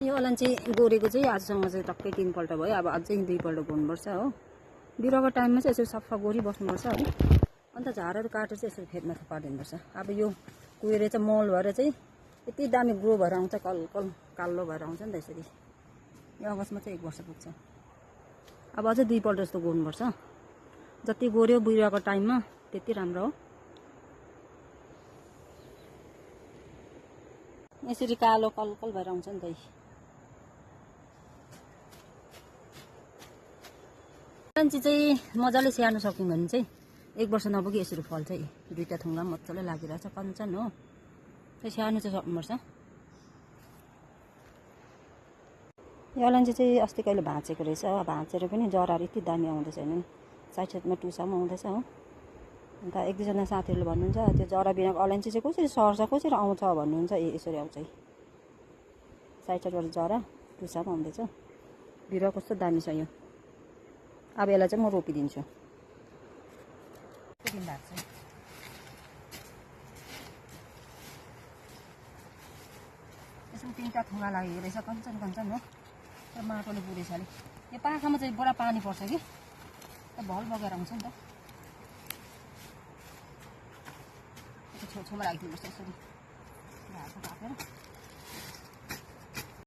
यो अलैँची गोरेको चाहिँ आजसँग चाहिँ टक्कै 3 पल्ट भयो। अब अझै 2 पल्ट गोड्नुपर्छ हो। बिरुवाको टाइममा चाहिँ यसरी सफा गोरिबस्नुपर्छ है। अन्त झारहरू काटेर चाहिँ यसरी फेदमा थुपारिदिनुपर्छ। अब यो कुहिएर चाहिँ मल भएर चाहिँ यति दामी ग्रो भएर आउँछ, कलकल कालो भएर आउँछ नि त यसरी। यो अगस्तमा चाहिँ 1 वर्ष पुग्छ। अब अझै 2 पल्ट जस्तो गोड्नुपर्छ। जति गोर्यो बिरुवाको टाइममा त्यति राम्रो हो। यसरी कालो कलकल भएर आउँछ नि त। अलैँची चाहिँ मजाले स्याहार्नु सक्यौँ भने चाहिँ 1 वर्ष नपुगी यसरी फल्छ। 2टा थुङ्गा मजाले लागिरहेछ, कञ्चन हो। स्याहार्नु चाहिँ सक्नुपर्छ। यो अलैँची चाहिँ अस्ति कहिले भाँचेको रहेछ। भाँचेर पनि जराहरू यति दामी आउँदैछ नि, साइडमा टुसामा आउँदैछ हो। अन्त 1-2जना साथीहरूले भन्नुहुन्छ त्यो जरा बिनाको अलैँची चाहिँ कसरी सर्छ, कसरी आउँछ भन्नुहुन्छ। यसरी आउँछ साइडबाट जरा टुसामा आउँदैछ। बिरुवा कस्तो दामी छ यो। अब यसलाई चाहिँ म रोपिदिन्छु। यसमा 3टा थुङ्गा लागेको रहेछ, कञ्चन कञ्चन हो। तर माटोले पुरेछ अलिक। यो पाखामा चाहिँ बडा पानी पर्छ कि भल बगेर आउँछ नि त। छेउछेउमा राखिदिनुपर्छ यसरी हातमा काटेर।